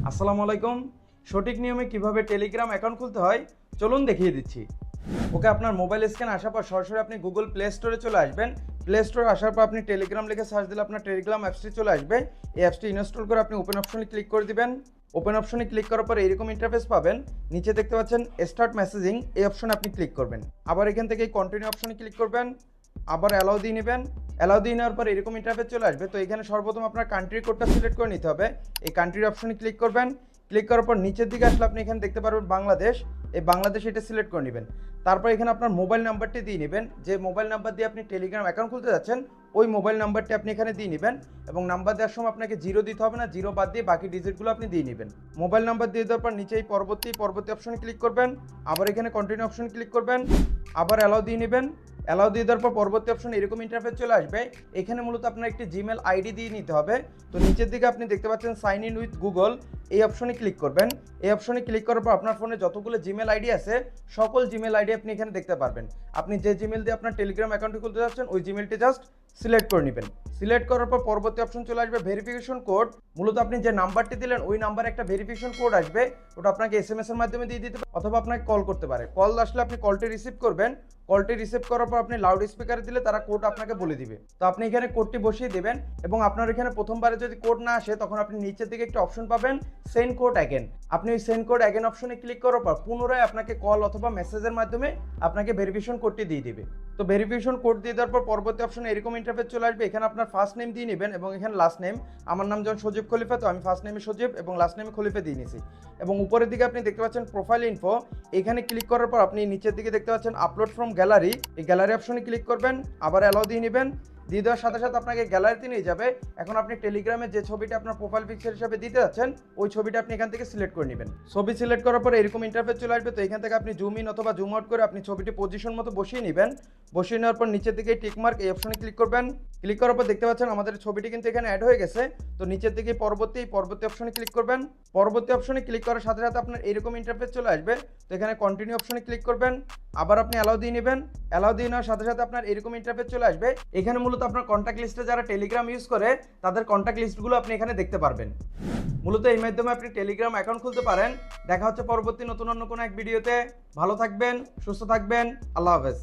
আসসালামু আলাইকুম। সঠিক নিয়মে কিভাবে টেলিগ্রাম অ্যাকাউন্ট খুলতে হয় চলুন দেখিয়ে দিচ্ছি। ওকে, আপনার মোবাইল স্ক্যান আসার পর সরাসরি আপনি গুগল প্লে স্টোরে চলে আসবেন। প্লে স্টোরে আসার পর আপনি টেলিগ্রাম লিখে সার্চ দিলে আপনার টেলিগ্রাম অ্যাপসটি চলে আসবে। এই অ্যাপসটি ইনস্টল করে আপনি ওপেন অপশনে ক্লিক করে দিবেন। ওপেন অপশনে ক্লিক করার পর এরকম ইন্টারফেস পাবেন। নিচে দেখতে পাচ্ছেন স্টার্ট মেসেজিং, এই অপশনে আপনি ক্লিক করবেন। আবার এখান থেকে কন্টিনিউ অপশনে ক্লিক করবেন। আবার অ্যালাউ দিয়ে নেবেন। অ্যালাউ দিয়ে নেওয়ার পর এরকম ইন্টারফেস চলে আসবে। তো এখানে সর্বপ্রথম আপনার কান্ট্রি কোডটা সিলেক্ট করে নিতে হবে। এই কান্ট্রির অপশনে ক্লিক করবেন। ক্লিক করার পর নিচের দিকে আসলে আপনি এখানে দেখতে পারবেন বাংলাদেশ। এই বাংলাদেশ এটা সিলেক্ট করে নেবেন। তারপর এখানে আপনার মোবাইল নাম্বারটি দিয়ে নেবেন। যে মোবাইল নাম্বার দিয়ে আপনি টেলিগ্রাম অ্যাকাউন্ট খুলতে যাচ্ছেন ওই মোবাইল নাম্বারটি আপনি এখানে দিয়ে নেবেন। এবং নাম্বার দেওয়ার সময় আপনাকে জিরো দিতে হবে না, জিরো বাদ দিয়ে বাকি ডিজিটগুলো আপনি দিয়ে নেবেন। মোবাইল নাম্বার দিয়ে দেওয়ার পর নিচে এই পরবর্তী অপশনে ক্লিক করবেন। আবার এখানে কন্টিনিউ অপশনে ক্লিক করবেন। আবার অ্যালাউ দিয়ে নেবেন। অ্যালাউ দিয়ে দেওয়ার পর পরবর্তী অপশনে এরকম ইন্টারফেস চলে আসবে। এখানে মূলত আপনার একটি জিমেল আইডি দিয়ে নিতে হবে। তো নিচের দিকে আপনি দেখতে পাচ্ছেন সাইন ইন উইথ গুগল, এই অপশনে ক্লিক করবেন। এই অপশনে ক্লিক করার পর আপনার ফোনে যতগুলো জিমেল আইডি আছে সকল জিমেল আইডি আপনি এখানে দেখতে পারবেন। আপনি যে জিমেল দিয়ে আপনার টেলিগ্রাম অ্যাকাউন্টটি খুলতে যাচ্ছেন ওই জিমেলটি জাস্ট সিলেক্ট করে নেবেন। সিলেক্ট করার পর পরবর্তী অপশন চলে আসবে ভেরিফিকেশন কোড। মূলত আপনি যে নাম্বারটি দিলেন ওই নাম্বারে একটা ভেরিফিকেশন কোড আসবে। ওটা আপনাকে এসএমএস এর মাধ্যমে দিয়ে দিতে পারে অথবা আপনাকে কল করতে পারে। কল আসলে আপনি কলটি রিসিভ করবেন। কলটি রিসিভ করার পর আপনি লাউড স্পিকারে দিলে তারা কোড আপনাকে বলে দিবে। তো আপনি এখানে কোডটি বসিয়ে দেবেন এবং আপনার এখানে প্রথমবারে যদি কোড না আসে তখন আপনি নিচের দিকে একটা অপশন পাবেন সেন্ড কোড অ্যাগেন। আপনি ওই সেন্ড কোড অ্যাগেন অপশনে ক্লিক করার পর পুনরায় আপনাকে কল অথবা মেসেজের মাধ্যমে আপনাকে ভেরিফিকেশন কোডটি দিয়ে দিবে। তো ভেরিফিকেশন কোড দিয়ে দেওয়ার পর পরবর্তী অপশনে এরকম ইন্টারফেস চলে আসবে। এখানে আপনার ফার্স্ট নেম দিয়ে নেবেন এবং এখানে লাস্ট নেম। আমার নাম যেমন সজীব খলিফা, তো আমি ফার্স্ট নেমে সজীব এবং লাস্ট নেমে খলিফা দিয়ে নিয়েছি। এবং উপরের দিকে আপনি দেখতে পাচ্ছেন প্রোফাইল ইনফো, এখানে ক্লিক করার পর আপনি নিচের দিকে দেখতে পাচ্ছেন আপলোড ফ্রম গ্যালারি, এই গ্যালারি অপশনে ক্লিক করবেন। আবার অ্যালাউ দিয়ে নেবেন। দিয়ে দেওয়ার সাথে সাথে আপনাকে গ্যালারিতে নিয়ে যাবে। এখন আপনি টেলিগ্রামে যে ছবিটা আপনার প্রোফাইল পিকচার হিসাবে দিতে যাচ্ছেন ওই ছবিটা আপনি এখান থেকে সিলেক্ট করে নেবেন। ছবি সিলেক্ট করার পর এরকম ইন্টারফেস চলে আসবে। তো এখান থেকে আপনি জুম ইন অথবা জুম আউট করে আপনি ছবিটি পজিশন মতো বসিয়ে নেবেন। বসিয়ে নেওয়ার পর নিচের দিকে টিকমার্ক, এই অপশনে ক্লিক করবেন। ক্লিক করার পর দেখতে পাচ্ছেন আমাদের ছবিটি কিন্তু এখানে অ্যাড হয়ে গেছে। তো নিচের দিকে পরবর্তী অপশনে ক্লিক করবেন। পরবর্তী অপশনে ক্লিক করার সাথে সাথে আপনার এরকম ইন্টারফেস চলে আসবে। তো এখানে কন্টিনিউ অপশনে ক্লিক করবেন। আবার আপনি অ্যালাউ দিয়ে নেবেন। অ্যালাউ দিয়ে নেওয়ার সাথে সাথে আপনার এরকম ইন্টারফেস চলে আসবে। এখানে মূলত আপনার কন্ট্যাক্ট লিস্টে যারা টেলিগ্রাম ইউজ করে তাদের কন্ট্যাক্ট লিস্টগুলো আপনি এখানে দেখতে পারবেন। মূলত এই মাধ্যমে আপনি টেলিগ্রাম অ্যাকাউন্ট খুলতে পারেন। দেখা হচ্ছে পরবর্তী নতুন অন্য কোনো এক ভিডিওতে। ভালো থাকবেন, সুস্থ থাকবেন। আল্লাহ হাফেজ।